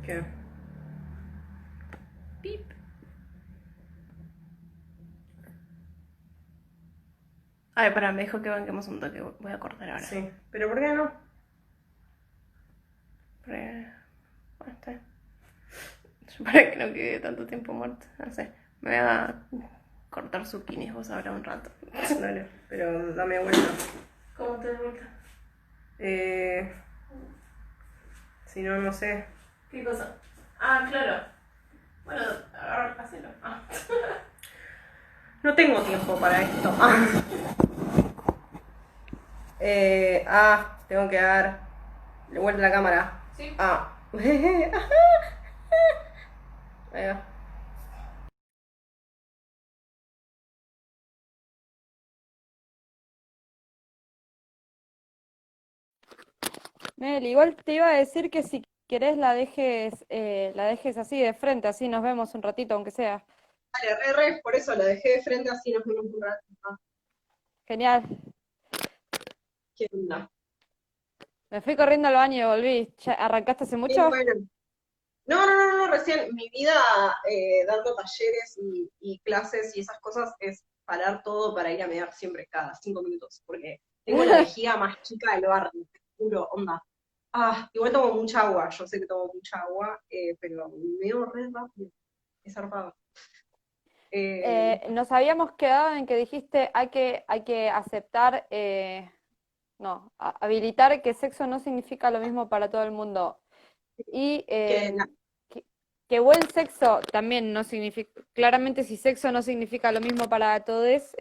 ¿Qué? Pip. Ay, pará, me dijo que banquemos un toque. Voy a cortar ahora. Sí, pero ¿por qué no? Bueno, está bien. Para que no quede tanto tiempo muerto. No sé. Me voy a cortar zucchinis vos ahora un rato. Dale, pero dame vuelta. ¿Cómo te das vuelta? Eh, si no, no sé. ¿Qué cosa? Ah, claro. Bueno, agarra, hacelo. Ah. No tengo tiempo para esto. Tengo que dar vuelta a la cámara. ¿Sí? Ah. Ahí va. Mel, igual te iba a decir que si querés la dejes así de frente, así nos vemos un ratito, aunque sea. Dale, por eso la dejé de frente así nos vemos un rato. Genial. ¿Qué onda? Me fui corriendo al baño y volví. ¿Ya arrancaste hace Qué mucho? bueno. No, recién mi vida dando talleres y clases y esas cosas es parar todo para ir a mear siempre cada 5 minutos, porque tengo la vejiga más chica del barrio, te juro, onda. Igual tomo mucha agua, yo sé que tomo mucha agua, pero meo re rápido, es zarpado. Eh, Nos habíamos quedado en que dijiste hay que aceptar, no, habilitar que sexo no significa lo mismo para todo el mundo. Y que la- que, que buen sexo también no significa, claramente si sexo no significa lo mismo para todos,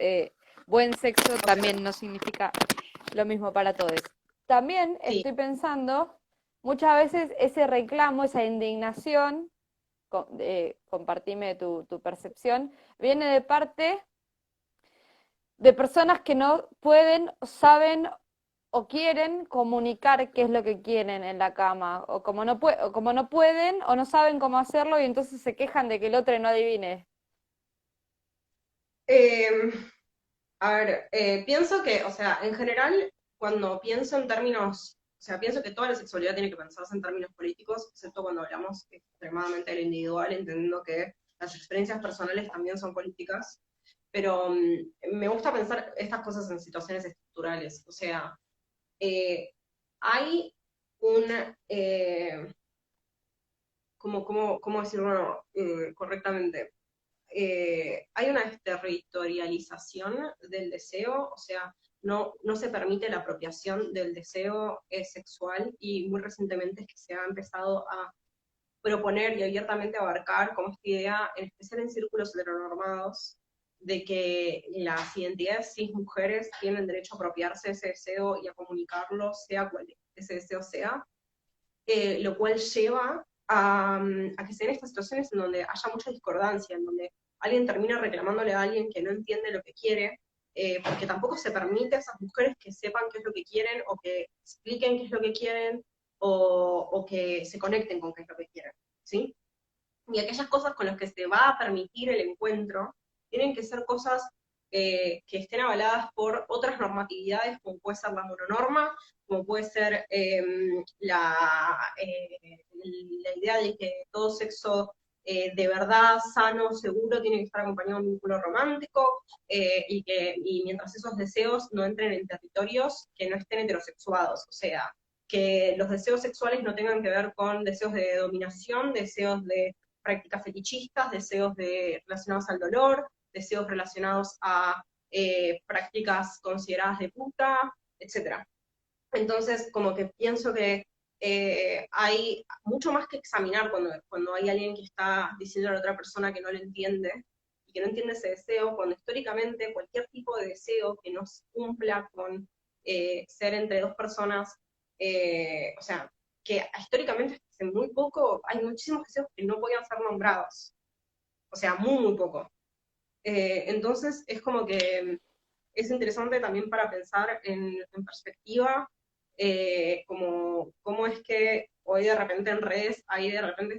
buen sexo o sea, también no significa lo mismo para todos. También sí, estoy pensando, muchas veces ese reclamo, esa indignación, compartime tu percepción, viene de parte de personas que no pueden, saben o quieren comunicar qué es lo que quieren en la cama, o como no pueden o no saben cómo hacerlo y entonces se quejan de que el otro no adivine. eh, a ver, pienso que, o sea, en general, cuando pienso en términos, o sea, pienso que toda la sexualidad tiene que pensarse en términos políticos, excepto cuando hablamos extremadamente de lo individual, entendiendo que las experiencias personales también son políticas, pero me gusta pensar estas cosas en situaciones estructurales, o sea, eh, hay un, eh, cómo decirlo correctamente? Hay una territorialización del deseo, o sea, no se permite la apropiación del deseo sexual y muy recientemente es que se ha empezado a proponer y abiertamente abarcar como esta idea, en especial en círculos heteronormados, de que las identidades cis mujeres tienen derecho a apropiarse de ese deseo y a comunicarlo, sea cual ese deseo sea, lo cual lleva a que se den estas situaciones en donde haya mucha discordancia, en donde alguien termina reclamándole a alguien que no entiende lo que quiere, porque tampoco se permite a esas mujeres que sepan qué es lo que quieren o que expliquen qué es lo que quieren o que se conecten con qué es lo que quieren, ¿sí? Y aquellas cosas con las que se va a permitir el encuentro tienen que ser cosas que estén avaladas por otras normatividades, como puede ser la mononorma, como puede ser la idea de que todo sexo de verdad, sano, seguro, tiene que estar acompañado de un vínculo romántico, y mientras esos deseos no entren en territorios que no estén heterosexuados, o sea, que los deseos sexuales no tengan que ver con deseos de dominación, deseos de prácticas fetichistas, relacionados al dolor, deseos relacionados a prácticas consideradas de puta, etcétera. Entonces, como que pienso que hay mucho más que examinar cuando hay alguien que está diciendo a la otra persona que no le entiende y que no entiende ese deseo, cuando históricamente cualquier tipo de deseo que no se cumpla con ser entre dos personas, o sea, que históricamente hace muy poco hay muchísimos deseos que no podían ser nombrados, o sea, muy poco. Entonces es como que es interesante también para pensar en perspectiva, cómo es que hoy de repente en redes hay de repente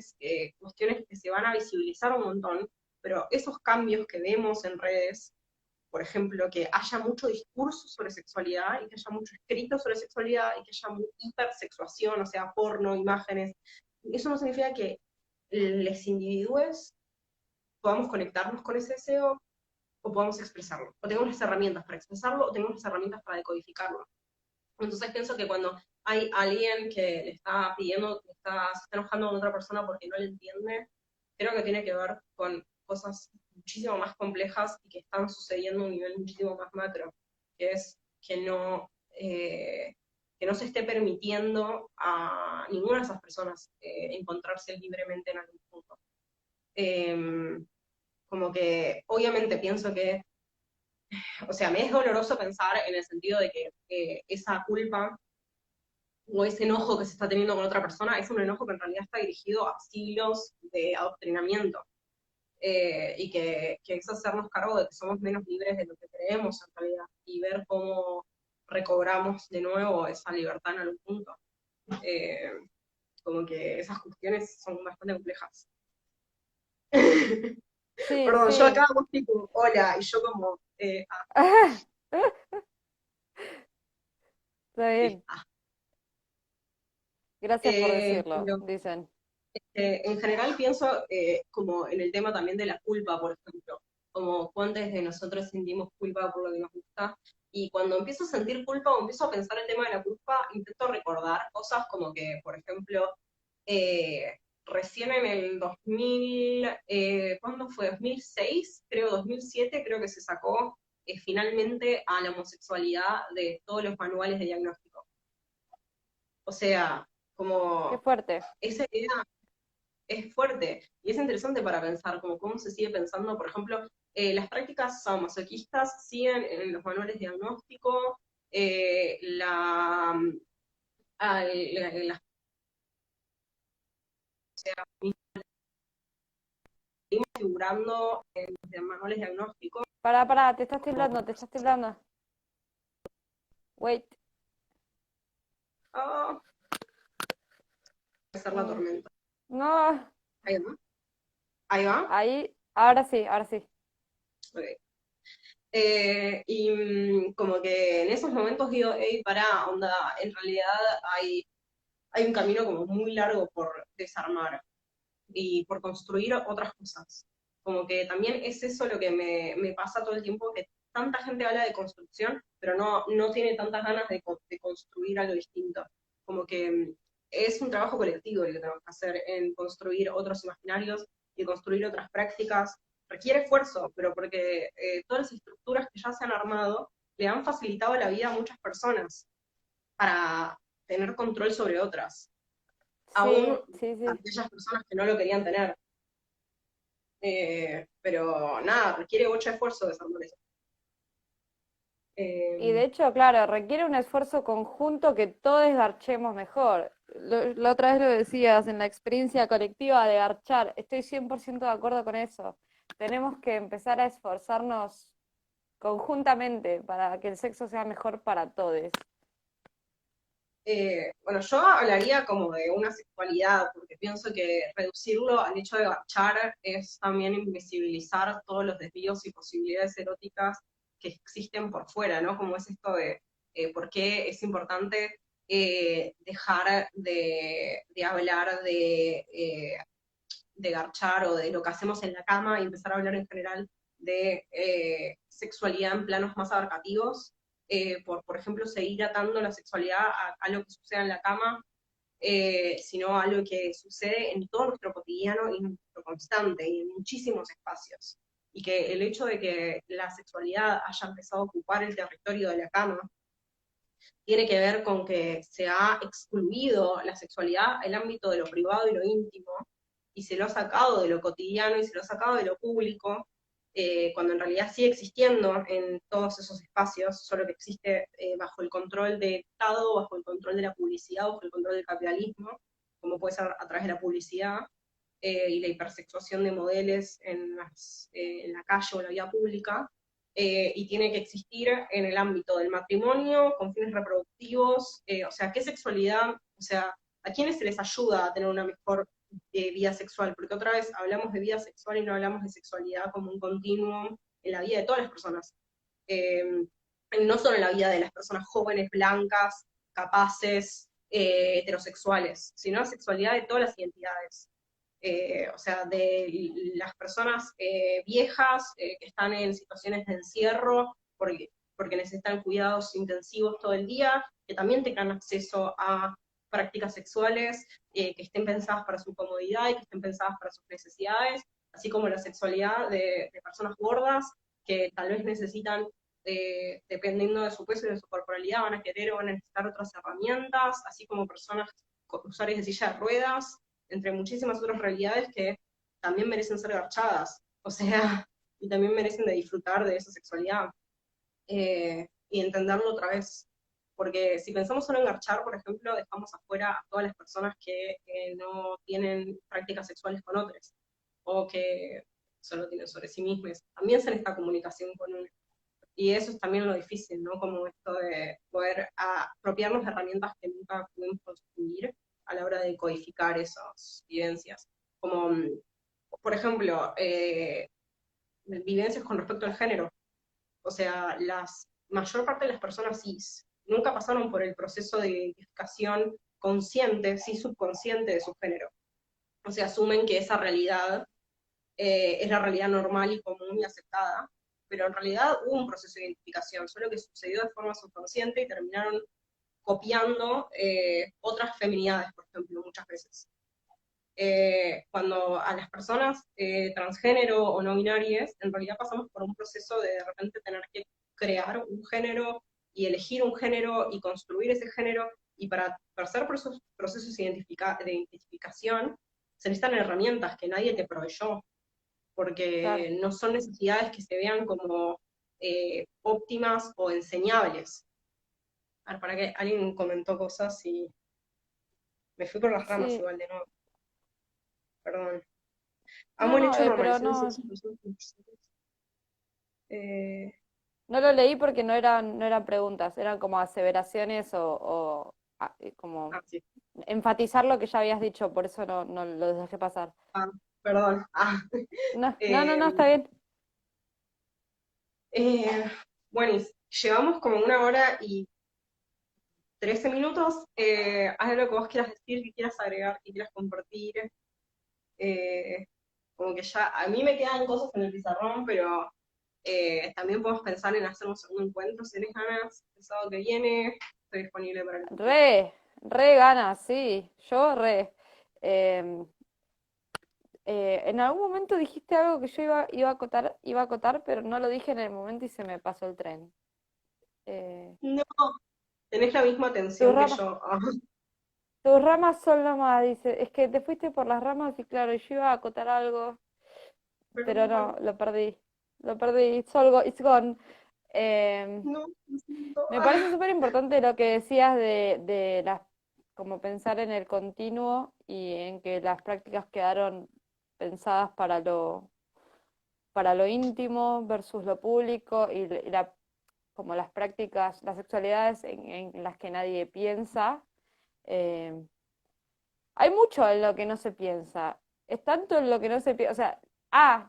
cuestiones que se van a visibilizar un montón, pero esos cambios que vemos en redes, por ejemplo, que haya mucho discurso sobre sexualidad y que haya mucho escrito sobre sexualidad y que haya hipersexuación, o sea, porno, imágenes, eso no significa que los individuos podamos conectarnos con ese deseo o podamos expresarlo, o tengamos las herramientas para expresarlo o tengamos las herramientas para decodificarlo. Entonces pienso que cuando hay alguien que le está pidiendo, se está enojando con otra persona porque no le entiende, creo que tiene que ver con cosas muchísimo más complejas y que están sucediendo a un nivel muchísimo más macro, que es que no se esté permitiendo a ninguna de esas personas encontrarse libremente en algún punto. Como que obviamente pienso que, o sea, me es doloroso pensar en el sentido de que esa culpa o ese enojo que se está teniendo con otra persona es un enojo que en realidad está dirigido a siglos de adoctrinamiento. Y que es hacernos cargo de que somos menos libres de lo que creemos en realidad y ver cómo recobramos de nuevo esa libertad en algún punto. Eh, Como que esas cuestiones son bastante complejas. Sí, Perdón, yo sí. acá vos tipo, hola, y yo como, Está bien. ah. Gracias por decirlo, Pero dicen. en general pienso como en el tema también de la culpa, por ejemplo, como cuántos de nosotros sentimos culpa por lo que nos gusta, y cuando empiezo a sentir culpa o empiezo a pensar el tema de la culpa, intento recordar cosas como que, por ejemplo, eh, recién en el 2000, ¿cuándo fue? 2006, creo 2007, creo que se sacó finalmente a la homosexualidad de todos los manuales de diagnóstico. O sea, Qué como fuerte. esa idea es fuerte y es interesante para pensar, como cómo se sigue pensando, por ejemplo, las prácticas sadomasoquistas siguen en los manuales de diagnóstico, las seguimos figurando en los manuales de diagnóstico, Pará, te estás como, temblando, te estás temblando. Wait. oh, hacer la Mm, tormenta. no. Ahí va, ahí va. Ahí, ahora sí, ahora sí. Ok. Como que en esos momentos digo, hey, pará, onda, en realidad hay un camino como muy largo por desarmar y por construir otras cosas. Como que también es eso lo que me pasa todo el tiempo, que tanta gente habla de construcción, pero no tiene tantas ganas de construir algo distinto. Como que es un trabajo colectivo el que tenemos que hacer en construir otros imaginarios y construir otras prácticas. Requiere esfuerzo, pero porque todas las estructuras que ya se han armado le han facilitado la vida a muchas personas para tener control sobre otras, aún Sí, sí, sí. aquellas personas que no lo querían tener. Pero nada, requiere mucho esfuerzo desarmar eso. Y de Eh, hecho, claro, requiere un esfuerzo conjunto que todos garchemos mejor. La otra vez lo decías, en la experiencia colectiva de garchar, estoy 100% de acuerdo con eso. Tenemos que empezar a esforzarnos conjuntamente para que el sexo sea mejor para todos. bueno, yo hablaría como de una sexualidad, porque pienso que reducirlo al hecho de garchar es también invisibilizar todos los desvíos y posibilidades eróticas que existen por fuera, ¿no? Como es esto de por qué es importante dejar de hablar de garchar o de lo que hacemos en la cama y empezar a hablar en general de sexualidad en planos más abarcativos, por ejemplo, seguir atando la sexualidad a lo que sucede en la cama, sino a lo que sucede en todo nuestro cotidiano y en nuestro constante y en muchísimos espacios. Y que el hecho de que la sexualidad haya empezado a ocupar el territorio de la cama tiene que ver con que se ha excluido la sexualidad, el ámbito de lo privado y lo íntimo, y se lo ha sacado de lo cotidiano y se lo ha sacado de lo público, cuando en realidad sigue existiendo en todos esos espacios, solo que existe bajo el control del Estado, bajo el control de la publicidad, bajo el control del capitalismo, como puede ser a través de la publicidad, y la hipersexuación de modelos en la calle o en la vía pública, y tiene que existir en el ámbito del matrimonio, con fines reproductivos, o sea, ¿qué sexualidad? O sea, ¿a quiénes se les ayuda a tener una mejor vida sexual? Porque otra vez hablamos de vida sexual y no hablamos de sexualidad como un continuum en la vida de todas las personas. Eh, no solo en la vida de las personas jóvenes, blancas, capaces, heterosexuales, sino la sexualidad de todas las identidades. O sea, de las personas viejas que están en situaciones de encierro porque necesitan cuidados intensivos todo el día, que también tengan acceso a prácticas sexuales que estén pensadas para su comodidad y que estén pensadas para sus necesidades, así como la sexualidad de personas gordas que tal vez necesitan, dependiendo de su peso y de su corporalidad, van a querer o van a necesitar otras herramientas, así como personas usuarias de silla de ruedas, entre muchísimas otras realidades que también merecen ser garchadas, o sea, y también merecen de disfrutar de esa sexualidad, y entenderlo otra vez. Porque si pensamos solo en garchar, por ejemplo, dejamos afuera a todas las personas que no tienen prácticas sexuales con otros, o que solo tienen sobre sí mismos. También se esta comunicación con uno. Y eso es también lo difícil, ¿no? Como esto de poder apropiarnos de herramientas que nunca pudimos construir a la hora de codificar esas vivencias. Como, por ejemplo, vivencias con respecto al género. O sea, la mayor parte de las personas cis nunca pasaron por el proceso de identificación consciente, sí subconsciente de su género. O sea, asumen que esa realidad es la realidad normal y común y aceptada, pero en realidad hubo un proceso de identificación, solo que sucedió de forma subconsciente y terminaron copiando otras feminidades, por ejemplo, muchas veces. Cuando a las personas transgénero o no binarias, en realidad pasamos por un proceso de repente tener que crear un género y elegir un género y construir ese género, y para hacer procesos de identificación se necesitan herramientas que nadie te proveyó, porque Claro. no son necesidades que se vean como óptimas o enseñables. A ver, para que alguien comentó cosas y me fui por las ramas Sí, igual de nuevo, perdón. no, Amo el no, hecho de pero normalizar el no, sexo en personas intersexuales. Eh, no lo leí porque no eran preguntas, eran como aseveraciones como sí. enfatizar lo que ya habías dicho, por eso no lo dejé pasar. Ah, perdón. No, no, no, Eh, no, está bien. eh, bueno, y llevamos como 1 hora y 13 minutos. Haz lo que vos quieras decir, que quieras agregar, que quieras compartir. Eh, Como que ya, a mí me quedan cosas en el pizarrón, pero también podemos pensar en hacer un segundo encuentro si tenés ganas. El sábado que viene estoy disponible para el que quieras. Re ganas, sí, yo re. Em, en algún momento dijiste algo que yo iba a acotar, pero no lo dije en el momento y se me pasó el tren. Eh, No, tenés la misma tus atención que ramas, yo. tus ramas son nomás, dice. Es que te fuiste por las ramas y claro, yo iba a acotar algo, pero Perdón, no, lo perdí. Lo perdí, it's gone. Em, no, lo siento. Me parece súper importante lo que decías de las, como pensar en el continuo y en que las prácticas quedaron pensadas para lo íntimo versus lo público como las prácticas, las sexualidades en las que nadie piensa. Eh, Hay mucho en lo que no se piensa. Es tanto en lo que no se piensa. O sea,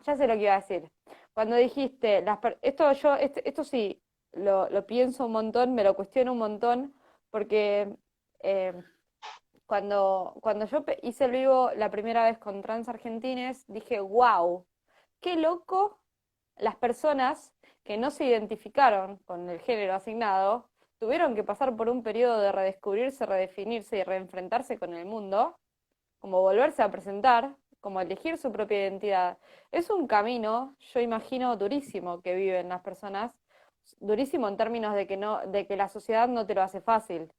ya sé lo que iba a decir. Cuando dijiste, esto sí, lo pienso un montón, me lo cuestiono un montón, porque eh, cuando yo hice el vivo la primera vez con trans argentines, dije, wow, qué loco las personas que no se identificaron con el género asignado, tuvieron que pasar por un periodo de redescubrirse, redefinirse y reenfrentarse con el mundo, como volverse a presentar, como elegir su propia identidad. Es un camino, yo imagino, durísimo que viven las personas, durísimo en términos de que la sociedad no te lo hace fácil.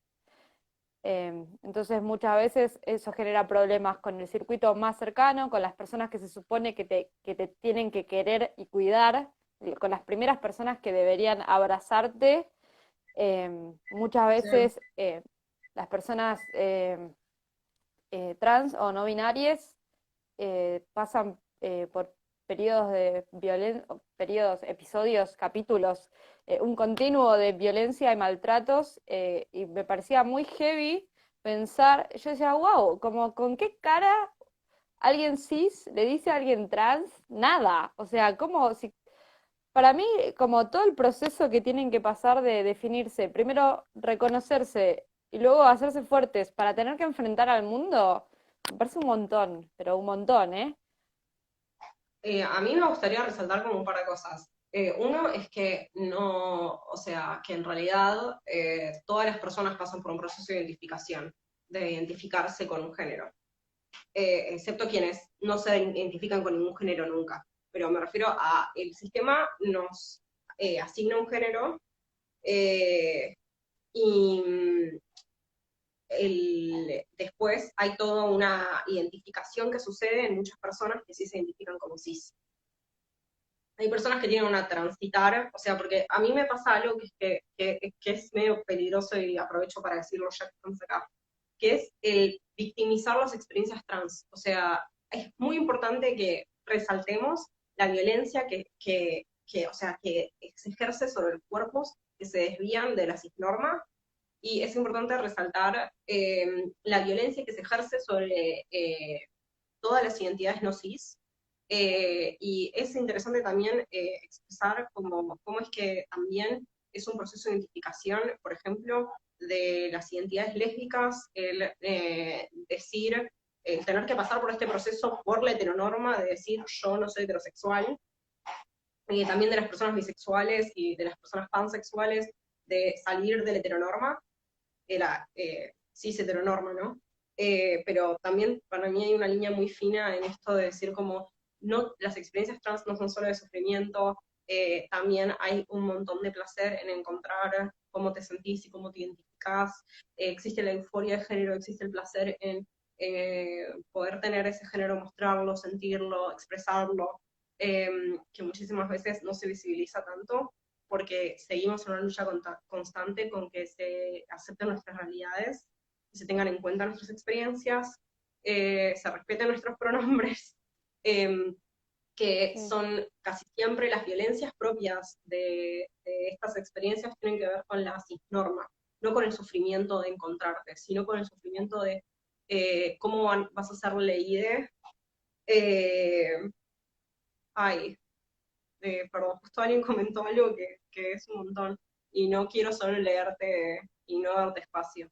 Entonces muchas veces eso genera problemas con el circuito más cercano, con las personas que se supone que te tienen que querer y cuidar, con las primeras personas que deberían abrazarte. Muchas Sí, veces las personas trans o no binarias pasan por episodios, capítulos, un continuo de violencia y maltratos, y me parecía muy heavy pensar, yo decía, wow, como con qué cara alguien cis le dice a alguien trans nada, o sea, como si, para mí, como todo el proceso que tienen que pasar de definirse, primero reconocerse y luego hacerse fuertes para tener que enfrentar al mundo, me parece un montón, pero un montón, ¿eh? A mí me gustaría resaltar como un par de cosas. Uno es que no, o sea, que en realidad todas las personas pasan por un proceso de identificación, de identificarse con un género, excepto quienes no se identifican con ningún género nunca. Pero me refiero a el sistema nos asigna un género eh, y después hay toda una identificación que sucede en muchas personas que sí se identifican como cis. Hay personas que tienen una transitar, o sea, porque a mí me pasa algo que es medio peligroso y aprovecho para decirlo ya que estamos acá, que es el victimizar las experiencias trans. O sea, es muy importante que resaltemos la violencia o sea, que se ejerce sobre los cuerpos que se desvían de la cisnorma, y es importante resaltar la violencia que se ejerce sobre todas las identidades no cis, y es interesante también expresar cómo es que también es un proceso de identificación, por ejemplo, de las identidades lésbicas, el decir, tener que pasar por este proceso por la heteronorma de decir yo no soy heterosexual, también de las personas bisexuales y de las personas pansexuales, de salir de la heteronorma, de la cis heteronorma, ¿no? Pero también para mí hay una línea muy fina en esto de decir como no, las experiencias trans no son solo de sufrimiento, también hay un montón de placer en encontrar cómo te sentís y cómo te identificás, existe la euforia de género, existe el placer en poder tener ese género, mostrarlo, sentirlo, expresarlo, que muchísimas veces no se visibiliza tanto, porque seguimos en una lucha constante con que se acepten nuestras realidades, que se tengan en cuenta nuestras experiencias, se respeten nuestros pronombres, eh, que Sí. son casi siempre las violencias propias de estas experiencias tienen que ver con la cisnorma, no con el sufrimiento de encontrarte, sino con el sufrimiento de cómo vas a ser leída. Eh, ay, perdón, justo alguien comentó algo que es un montón, y no quiero solo leerte y no darte espacio.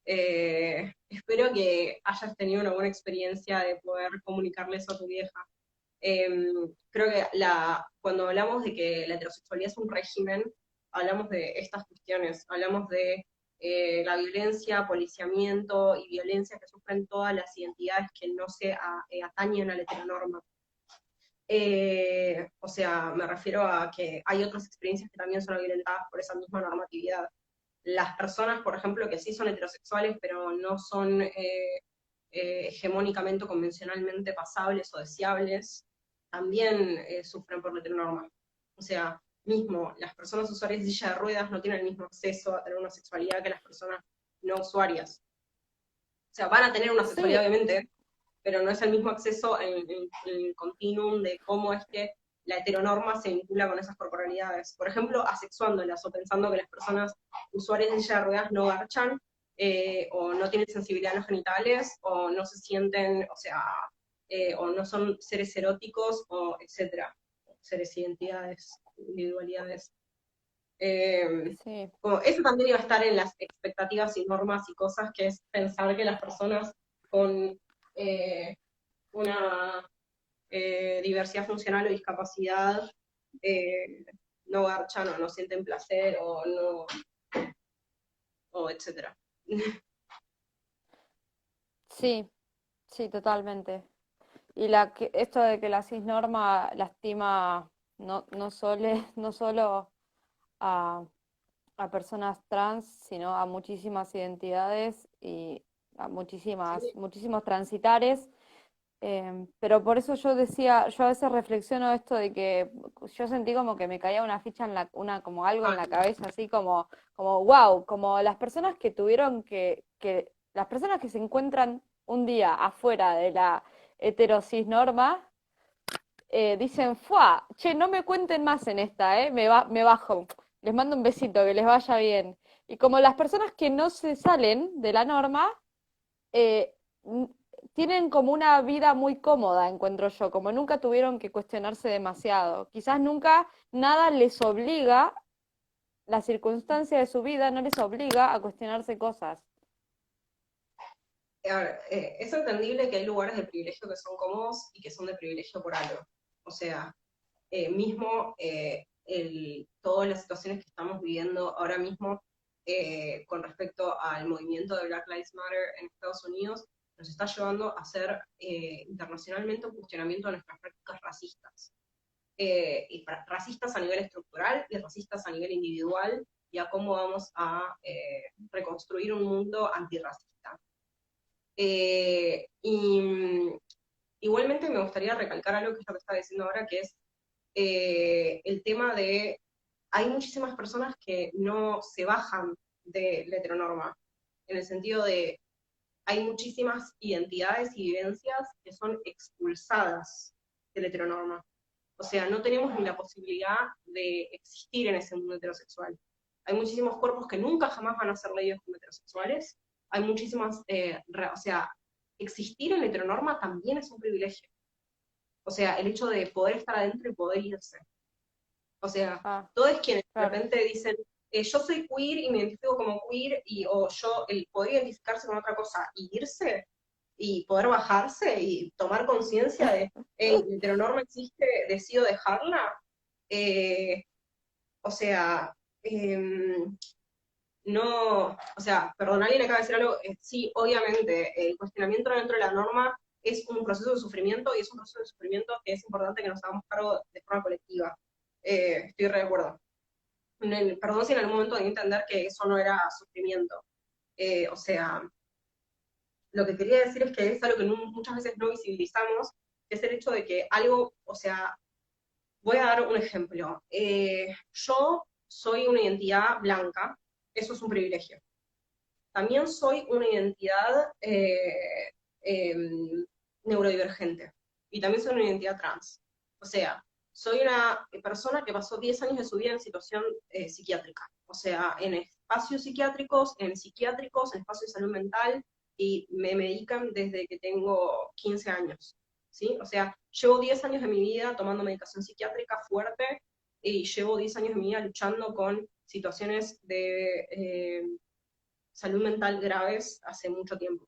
Espero que hayas tenido una buena experiencia de poder comunicarle eso a tu vieja. Eh, Creo que cuando hablamos de que la heterosexualidad es un régimen, hablamos de estas cuestiones, hablamos de la violencia, policiamiento y violencia que sufren todas las identidades que no se atañen a la heteronorma. O sea, me refiero a que hay otras experiencias que también son violentadas por esa misma normatividad. Las personas, por ejemplo, que sí son heterosexuales, pero no son hegemónicamente o convencionalmente pasables o deseables, también sufren por la heteronorma. O sea, mismo, las personas usuarias de silla de ruedas no tienen el mismo acceso a tener una sexualidad que las personas no usuarias. O sea, van a tener una sexualidad, Sí, obviamente, pero no es el mismo acceso en el continuum de cómo es que la heteronorma se vincula con esas corporalidades. Por ejemplo, asexuándolas o pensando que las personas usuarias de silla de ruedas no garchan, o no tienen sensibilidad en los genitales, o no se sienten, o sea, o no son seres eróticos, o etcétera, seres identidades, individualidades. sí. Como eso también iba a estar en las expectativas y normas y cosas, que es pensar que las personas con eh, una diversidad funcional o discapacidad eh, no garchan o no sienten placer o no, o etcétera. Sí, sí, totalmente. Y esto de que la cisnorma lastima no solo a, a personas trans, sino a muchísimas identidades y a Sí, muchísimos transitares. Pero por eso yo decía, yo a veces reflexiono esto de que yo sentí como que me caía una ficha como algo en la cabeza, así como wow, como las personas que tuvieron las personas que se encuentran un día afuera de la heterosis norma, dicen, ¡fua! Che, no me cuenten más en esta, me bajo. Les mando un besito, que les vaya bien. Y como las personas que no se salen de la norma, eh, n- tienen como una vida muy cómoda, encuentro yo, como nunca tuvieron que cuestionarse demasiado. Quizás nunca nada les obliga, la circunstancia de su vida no les obliga a cuestionarse cosas. A ver, es entendible que hay lugares de privilegio que son cómodos y que son de privilegio por algo. O sea, mismo todas las situaciones que estamos viviendo ahora mismo con respecto al movimiento de Black Lives Matter en Estados Unidos, nos está llevando a hacer internacionalmente un cuestionamiento de nuestras prácticas racistas. Racistas a nivel estructural y racistas a nivel individual, y a cómo vamos a reconstruir un mundo antirracista. Igualmente me gustaría recalcar algo que es lo que estaba diciendo ahora, que es el tema de, hay muchísimas personas que no se bajan de la heteronorma, en el sentido de, hay muchísimas identidades y vivencias que son expulsadas de la heteronorma. O sea, no tenemos ni la posibilidad de existir en ese mundo heterosexual. Hay muchísimos cuerpos que nunca jamás van a ser leídos como heterosexuales. Hay muchísimas, o sea, existir en la heteronorma también es un privilegio. O sea, el hecho de poder estar adentro y poder irse. O sea, Ah, todos quienes de claro. repente dicen, yo soy queer y me identifico como queer, o yo, el poder identificarse con otra cosa y irse, y poder bajarse y tomar conciencia de, hey, la heteronorma existe, decido dejarla. eh, o sea, no, o sea, perdón, alguien acaba de decir algo, sí, obviamente, el cuestionamiento dentro de la norma es un proceso de sufrimiento, y es un proceso de sufrimiento que es importante que nos hagamos cargo de forma colectiva. Estoy re de acuerdo. Perdón si en algún momento debí entender que eso no era sufrimiento. O sea, lo que quería decir es que es algo que muchas veces no visibilizamos, que es el hecho de que algo, o sea, voy a dar un ejemplo. Yo soy una identidad blanca, eso es un privilegio. También soy una identidad eh, neurodivergente, y también soy una identidad trans. O sea, soy una persona que pasó 10 años de su vida en situación psiquiátrica. O sea, en espacios psiquiátricos, en psiquiátricos, en espacios de salud mental, y me medican desde que tengo 15 años. ¿Sí? O sea, llevo 10 años de mi vida tomando medicación psiquiátrica fuerte, y llevo 10 años de mi vida luchando con situaciones de salud mental graves hace mucho tiempo.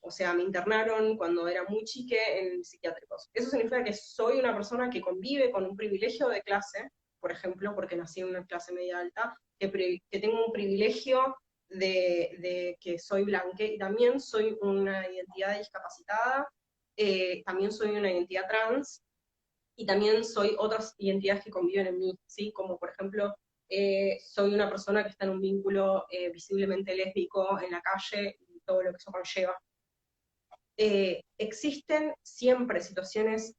O sea, me internaron cuando era muy chique en psiquiátricos. Eso significa que soy una persona que convive con un privilegio de clase, por ejemplo, porque nací en una clase media alta, que tengo un privilegio de que soy blanca, y también soy una identidad discapacitada, también soy una identidad trans, y también soy otras identidades que conviven en mí, ¿sí? Como por ejemplo, soy una persona que está en un vínculo visiblemente lésbico en la calle, y todo lo que eso conlleva. Existen siempre situaciones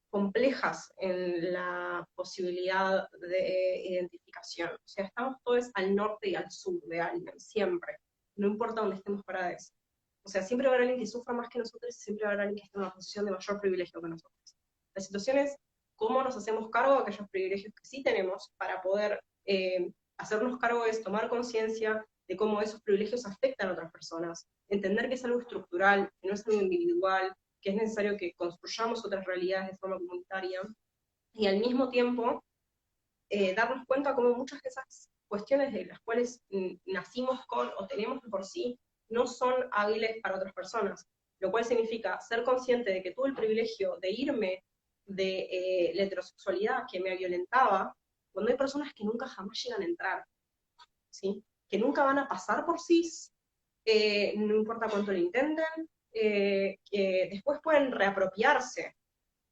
complejas en la posibilidad de identificación. O sea, estamos todos al norte y al sur de alguien, siempre. No importa dónde estemos parados. O sea, siempre va a haber alguien que sufra más que nosotros, y siempre va a haber alguien que esté en una posición de mayor privilegio que nosotros. La situación es cómo nos hacemos cargo de aquellos privilegios que sí tenemos, para poder hacernos cargo de tomar conciencia de cómo esos privilegios afectan a otras personas, entender que es algo estructural, que no es algo individual, que es necesario que construyamos otras realidades de forma comunitaria, y al mismo tiempo darnos cuenta cómo muchas de esas cuestiones de las cuales nacimos con o tenemos de por sí no son hábiles para otras personas, lo cual significa ser consciente de que tuve el privilegio de irme de la heterosexualidad que me violentaba, cuando hay personas que nunca jamás llegan a entrar, ¿sí? Que nunca van a pasar por cis, no importa cuánto lo intenten, que después pueden reapropiarse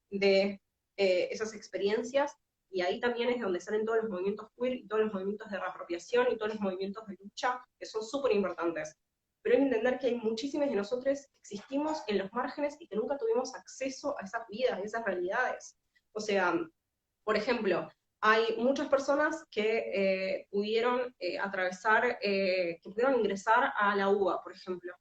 de esas experiencias, y ahí también es donde salen todos los movimientos queer, y todos los movimientos de reapropiación, y todos los movimientos de lucha, que son súper importantes. Pero hay que entender que hay muchísimas de nosotros que existimos en los márgenes y que nunca tuvimos acceso a esas vidas, a esas realidades. O sea, por ejemplo, hay muchas personas que pudieron atravesar, que pudieron ingresar a la UBA, por ejemplo.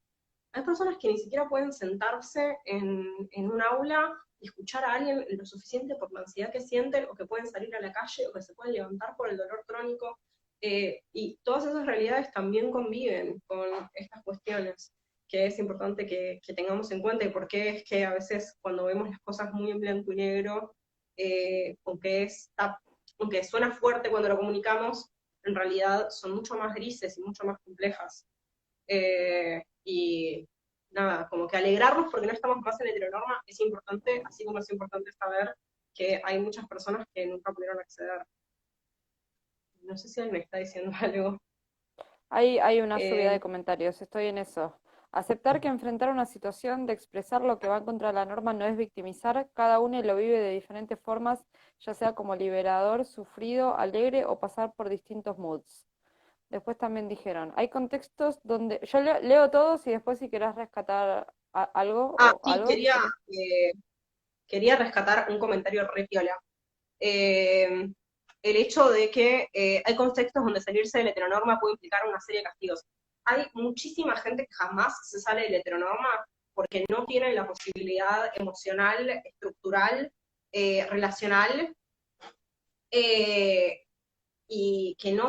Hay personas que ni siquiera pueden sentarse en un aula y escuchar a alguien lo suficiente por la ansiedad que sienten, o que pueden salir a la calle, o que se pueden levantar por el dolor crónico, y todas esas realidades también conviven con estas cuestiones, que es importante que tengamos en cuenta, y por qué es que a veces cuando vemos las cosas muy en blanco y negro, aunque, aunque suena fuerte cuando lo comunicamos, en realidad son mucho más grises y mucho más complejas. Y nada, como que alegrarnos porque no estamos más en heteronorma es importante, así como es importante saber que hay muchas personas que nunca pudieron acceder. No sé si él me está diciendo algo. Hay una lluvia Eh, de comentarios, estoy en eso. Aceptar que enfrentar una situación de expresar lo que va contra la norma no es victimizar, cada uno lo vive de diferentes formas, ya sea como liberador, sufrido, alegre o pasar por distintos moods. Después también dijeron, hay contextos donde, yo leo todos y después si querés rescatar algo o sí, algo, eh, quería rescatar un comentario re piola. Eh, el hecho de que hay contextos donde salirse de la heteronorma puede implicar una serie de castigos. Hay muchísima gente que jamás se sale de la heteronorma porque no tienen la posibilidad emocional, estructural, relacional, eh, y que no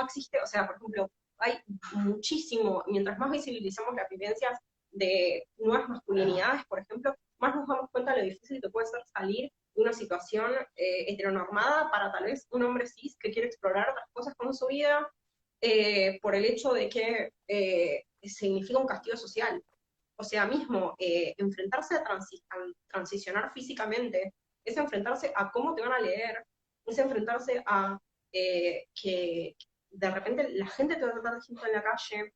existe, o sea, por ejemplo, hay muchísimo, mientras más visibilizamos las vivencias de nuevas masculinidades, por ejemplo, más nos damos cuenta de lo difícil que puede ser salir de una situación heteronormada para tal vez un hombre cis que quiere explorar otras cosas con su vida, por el hecho de que significa un castigo social. O sea, mismo, enfrentarse a transicionar físicamente es enfrentarse a cómo te van a leer, es enfrentarse a que de repente la gente te va a tratar distinto en la calle,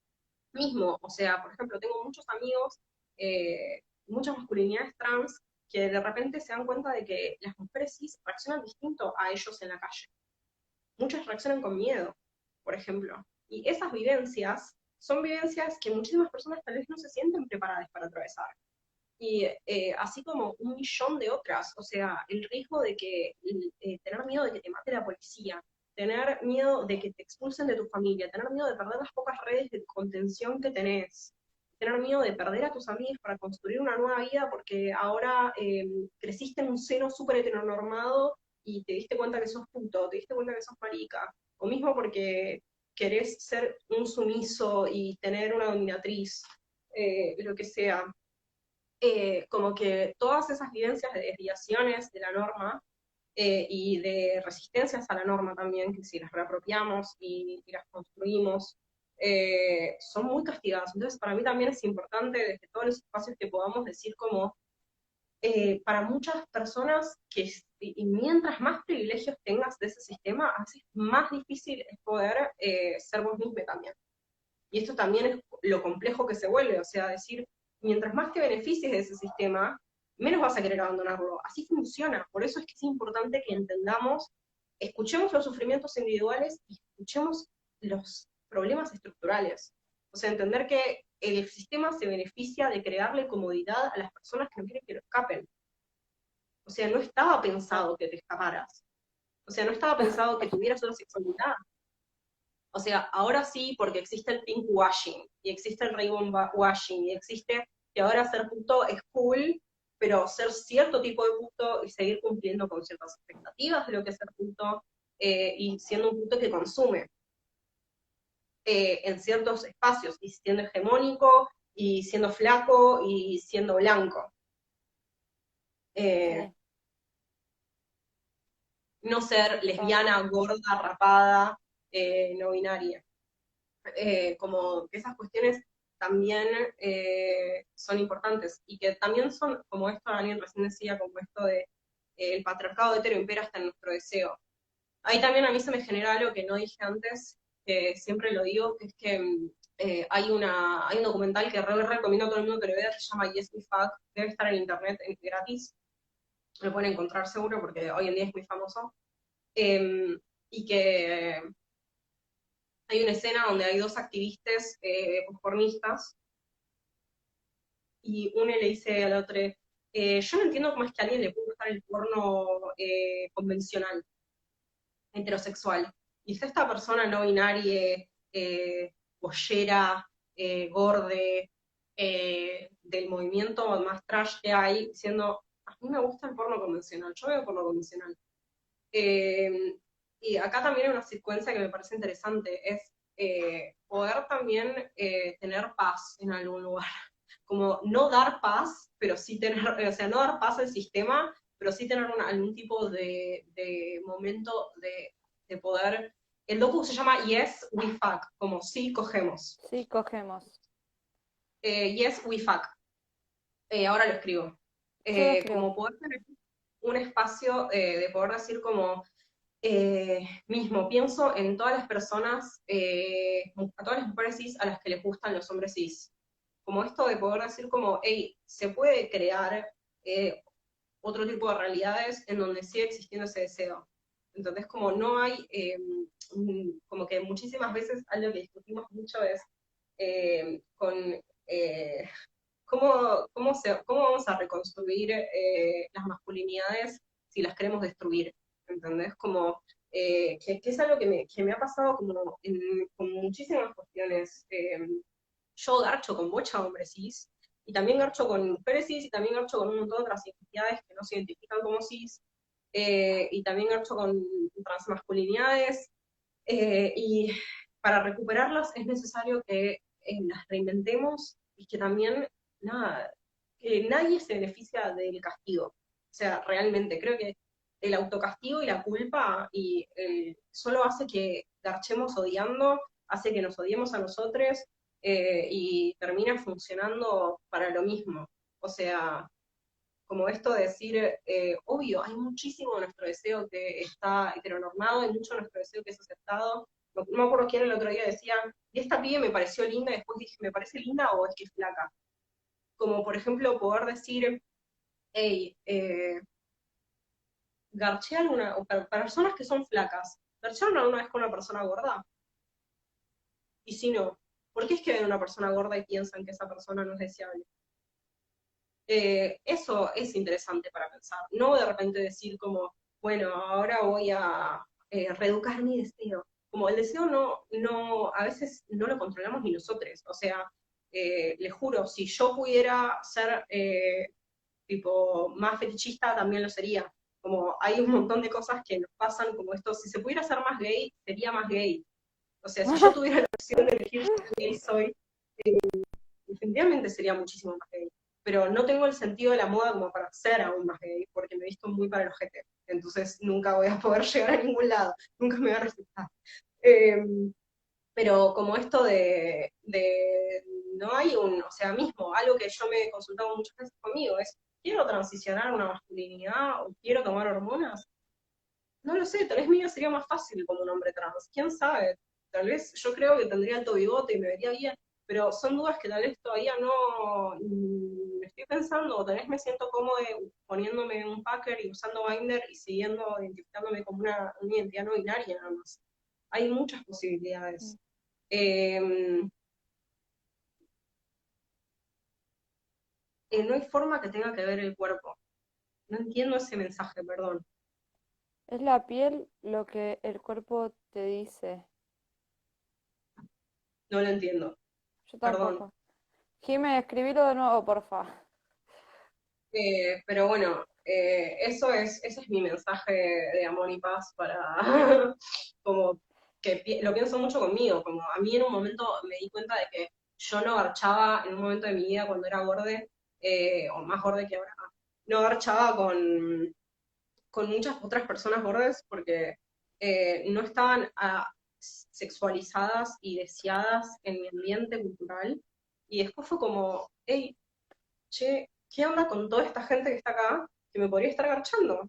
mismo, o sea, por ejemplo, tengo muchos amigos, muchas masculinidades trans, que de repente se dan cuenta de que las mujeres cis reaccionan distinto a ellos en la calle. Muchas reaccionan con miedo, por ejemplo. Y esas vivencias son vivencias que muchísimas personas tal vez no se sienten preparadas para atravesar. Y así como un millón de otras, o sea, el riesgo de que, tener miedo de que te mate la policía, tener miedo de que te expulsen de tu familia, tener miedo de perder las pocas redes de contención que tenés, tener miedo de perder a tus amigos para construir una nueva vida porque ahora creciste en un seno súper heteronormado y te diste cuenta que sos puto, te diste cuenta que sos marica, o mismo porque querés ser un sumiso y tener una dominatriz, lo que sea. Como que todas esas vivencias de desviaciones de la norma y de resistencias a la norma también, que si las reapropiamos y las construimos, son muy castigadas. Entonces, para mí también es importante desde todos los espacios que podamos decir como, para muchas personas que, y mientras más privilegios tengas de ese sistema, así más difícil es poder ser vos mismo también. Y esto también es lo complejo que se vuelve, o sea, decir, mientras más te beneficies de ese sistema, menos vas a querer abandonarlo. Así funciona. Por eso es que es importante que entendamos, escuchemos los sufrimientos individuales y escuchemos los problemas estructurales. O sea, entender que el sistema se beneficia de crearle comodidad a las personas que no quieren que lo escapen. O sea, no estaba pensado que te escaparas. O sea, no estaba pensado que tuvieras una sexualidad. O sea, ahora sí, porque existe el pink washing, y existe el rainbow washing, y existe que ahora ser puto es cool, pero ser cierto tipo de puto y seguir cumpliendo con ciertas expectativas de lo que es ser puto, y siendo un puto que consume en ciertos espacios, y siendo hegemónico, y siendo flaco, y siendo blanco. Eh, sí, no sí, sí, ser totalmente. lesbiana, gorda, rapada, no binaria. Como que esas cuestiones también son importantes y que también son, como esto alguien recién decía, como esto de el patriarcado hetero impera hasta en nuestro deseo. Ahí también a mí se me genera algo que no dije antes, que siempre lo digo, que es que hay un documental que recomiendo a todo el mundo que lo vea, que se llama Yes We Fuck, debe estar en internet, es gratis, lo pueden encontrar seguro porque hoy en día es muy famoso, eh, y que hay una escena donde hay dos activistas pospornistas y uno le dice al otro, yo no entiendo cómo es que a alguien le puede gustar el porno convencional, heterosexual. Y está esta persona no binaria, bollera, gorde, del movimiento más trash que hay, diciendo, a mí me gusta el porno convencional, yo veo porno convencional. Eh, y acá también hay una secuencia que me parece interesante, es poder también tener paz en algún lugar. Como no dar paz, pero sí tener, o sea, no dar paz al sistema, pero sí tener algún tipo de momento de poder el docu se llama Yes, We Fuck, como sí cogemos. Sí, cogemos. Yes, We Fuck. Ahora lo escribo. Yo lo escribo. Como poder tener un espacio de poder decir como, mismo, pienso en todas las personas, a todas las mujeres cis a las que les gustan los hombres cis. Como esto de poder decir como, hey, se puede crear otro tipo de realidades en donde sigue existiendo ese deseo. Entonces, como no hay, como que muchísimas veces algo que discutimos mucho es con cómo vamos a reconstruir las masculinidades si las queremos destruir. ¿Entendés? Como, que es algo que me ha pasado como con muchísimas cuestiones. Yo garcho con mucha hombres cis, y también garcho con mujeres cis, y también garcho con un montón de otras identidades que no se identifican como cis, y también garcho con transmasculinidades, y para recuperarlas es necesario que las reinventemos y que también, nada, que nadie se beneficia del castigo. O sea, realmente, creo que el autocastigo y la culpa solo hace que garchemos odiando, hace que nos odiemos a nosotros, y termina funcionando para lo mismo. O sea, como esto de decir, obvio, hay muchísimo de nuestro deseo que está heteronormado, hay mucho de nuestro deseo que es aceptado. No me acuerdo quién el otro día decía, y esta pibe me pareció linda, y después dije, ¿me parece linda o es que es flaca? Como por ejemplo poder decir, hey, garché alguna, o para personas que son flacas, ¿garcharon alguna vez con una persona gorda? Y si no, ¿por qué es que ven a una persona gorda y piensan que esa persona no es deseable? Eso es interesante para pensar, no de repente decir como, bueno, ahora voy a reeducar mi deseo. Como el deseo a veces no lo controlamos ni nosotros, o sea, les juro, si yo pudiera ser tipo más fetichista, también lo sería. Como hay un montón de cosas que nos pasan como esto, si se pudiera ser más gay, sería más gay. O sea, si yo tuviera la opción de elegir qué gay soy, definitivamente sería muchísimo más gay. Pero no tengo el sentido de la moda como para ser aún más gay, porque me he visto muy para el ojete. Entonces nunca voy a poder llegar a ningún lado, nunca me voy a respetar. Eh, pero como esto no hay o sea, mismo, algo que yo me he consultado muchas veces conmigo es, ¿quiero transicionar a una masculinidad o quiero tomar hormonas? No lo sé, tal vez mi vida sería más fácil como un hombre trans, quién sabe, tal vez yo creo que tendría alto bigote y me vería bien, pero son dudas que tal vez todavía no me estoy pensando, o tal vez me siento cómodo poniéndome un packer y usando binder y siguiendo identificándome como una identidad no binaria nada más. Hay muchas posibilidades. Eh, no hay forma que tenga que ver el cuerpo. No entiendo ese mensaje, perdón. Es la piel lo que el cuerpo te dice. No lo entiendo, Yo perdón. tampoco. Jime, escribilo de nuevo, porfa. Pero bueno, ese es mi mensaje de amor y paz para, como que lo pienso mucho conmigo, como a mí en un momento me di cuenta de que yo no garchaba en un momento de mi vida cuando era gorde, o más gorde que ahora, no garchaba con muchas otras personas gordas porque no estaban sexualizadas y deseadas en mi ambiente cultural. Y después fue como, hey, che, ¿qué onda con toda esta gente que está acá que me podría estar garchando?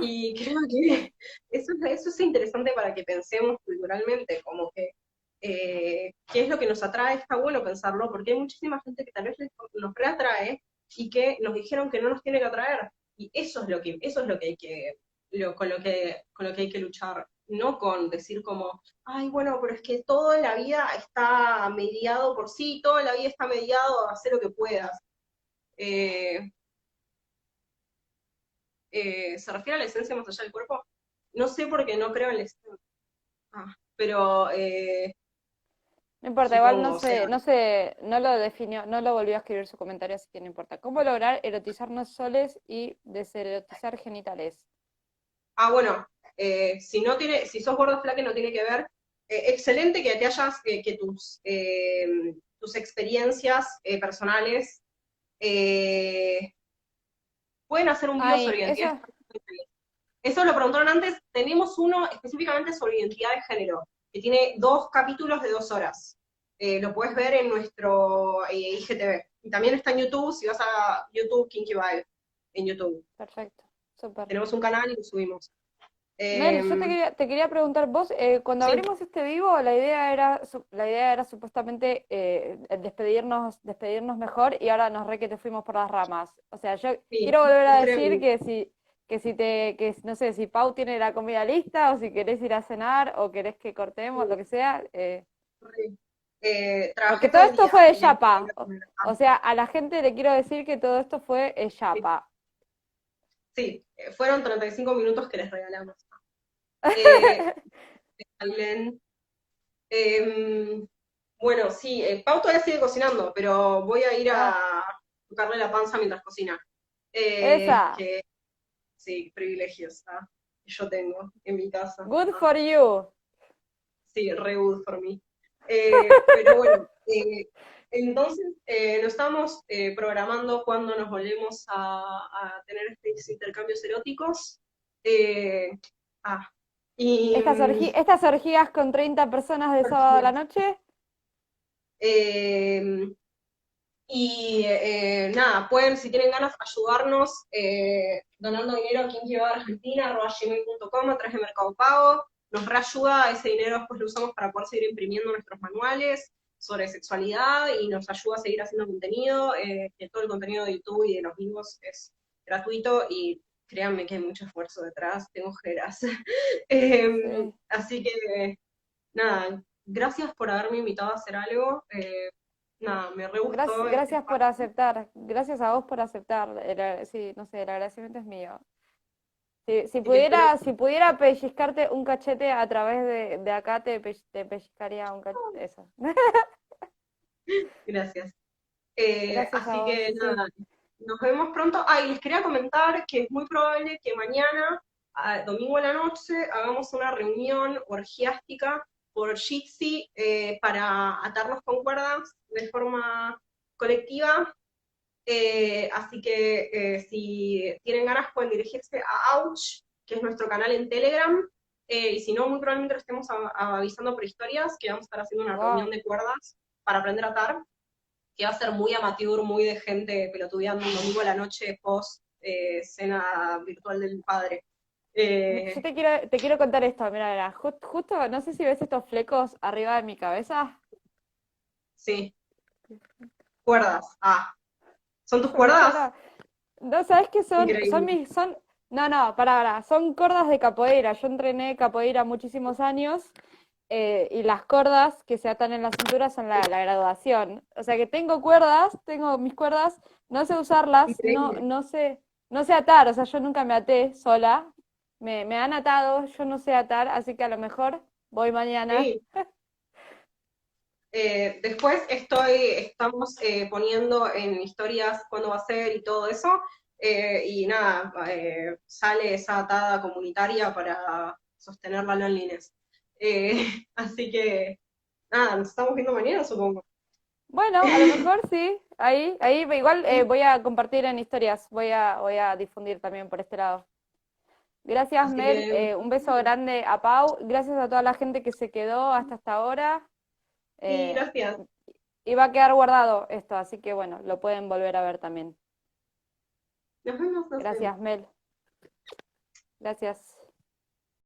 Y creo que eso es interesante para que pensemos culturalmente, como que qué es lo que nos atrae, está bueno pensarlo, porque hay muchísima gente que tal vez nos reatrae y que nos dijeron que no nos tiene que atraer. Y eso es lo que hay que, con lo que hay que luchar, no con decir como, ay, bueno, pero es que toda la vida está mediado por sí, toda la vida está mediado a hacer lo que puedas. Eh, ¿Se refiere a la esencia más allá del cuerpo? No sé porque no creo en la esencia. Pero No importa, igual supongo, no o sea. sé, no sé, no lo definió, no lo volvió a escribir su comentario, así que no importa. ¿Cómo lograr erotizarnos soles y deserotizar genitales? Bueno, si sos gordo flaque no tiene que ver. Excelente que te hayas, que tus experiencias personales pueden hacer un bio Ay, sobre identidades. Eso lo preguntaron antes. Tenemos uno específicamente sobre identidad de género, que tiene 2 capítulos de 2 horas. Lo puedes ver en nuestro IGTV. Y también está en YouTube, si vas a YouTube, Kinky Vibe, en YouTube. Perfecto, súper. Tenemos un canal y lo subimos. Mel, yo te quería preguntar, vos, cuando Sí, abrimos este vivo, la idea era supuestamente despedirnos mejor y ahora nos re que te fuimos por las ramas. O sea, yo sí, quiero volver a decir créeme. no sé, si Pau tiene la comida lista o si querés ir a cenar o querés que cortemos, lo que sea, porque Trabajé todo todo el esto día fue de y necesito ir Yapa. a comer. O sea, a la gente le quiero decir que todo esto fue Sí, Yapa. sí, fueron 35 minutos que les regalamos. Eh, Aileen, bueno, sí, Pau todavía sigue cocinando, pero voy a ir Ah, a tocarle la panza mientras cocina. esa. Que sí, privilegios, que yo tengo en mi casa. Good for you. Sí, re good for me. Pero bueno, entonces nos estamos programando cuando nos volvemos a tener estos intercambios eróticos. Eh, ah, y Estas orgías con 30 personas de sábado a la noche. eh, nada, pueden, si tienen ganas, ayudarnos donando dinero a kinkyargentina.gmail.com a través de Mercado Pago. Nos reayuda, ese dinero después lo usamos para poder seguir imprimiendo nuestros manuales sobre sexualidad y nos ayuda a seguir haciendo contenido, que todo el contenido de YouTube y de los vivos es gratuito y créanme que hay mucho esfuerzo detrás, tengo ojeras. Sí. Así que, nada, gracias por haberme invitado a hacer algo. Nada, me re gustó este Gracias por espacio. aceptar. Gracias a vos por aceptar. Sí, no sé, el agradecimiento es mío. Si Así que espero, pudiera pellizcarte un cachete a través de acá, te pellizcaría un cachete. Eso. gracias. Gracias a Así vos. que Sí. nada, nos vemos pronto. Ah, y les quería comentar que es muy probable que mañana, domingo a la noche, hagamos una reunión orgiástica por Jitsi para atarnos con cuerdas de forma colectiva. Así que si tienen ganas pueden dirigirse a Ouch, que es nuestro canal en Telegram, y si no, muy probablemente lo estemos avisando por historias, que vamos a estar haciendo una reunión Wow. de cuerdas para aprender a atar, que va a ser muy amateur, muy de gente pelotudeando un domingo a la noche post cena virtual del padre. Yo Eh, te quiero contar esto. Mira, mira, justo, no sé si ves estos flecos arriba de mi cabeza. sí, cuerdas. ¿Son tus Son mis cuerdas? cuerdas. No, ¿sabes qué son? Increíble. No, no, para, son cordas de capoeira. Yo entrené capoeira muchísimos años y las cordas que se atan en la cintura son la graduación. O sea que tengo mis cuerdas, no sé usarlas, Increíble. no sé atar, o sea, yo nunca me até sola. Me han atado, yo no sé atar, así que a lo mejor voy mañana. Sí. Después estamos poniendo en historias cuándo va a ser y todo eso. Y nada, sale esa atada comunitaria para sostener la loneliness. Así que nada, nos estamos viendo mañana, supongo. Bueno, a lo mejor sí, ahí igual voy a compartir en historias, voy a difundir también por este lado. Gracias, Así Mel. que Un beso grande a Pau. Gracias a toda la gente que se quedó hasta esta hora. sí, Eh, gracias. y va a quedar guardado esto, así que bueno, lo pueden volver a ver también. Nos vemos, nos vemos. Gracias, Mel. Gracias.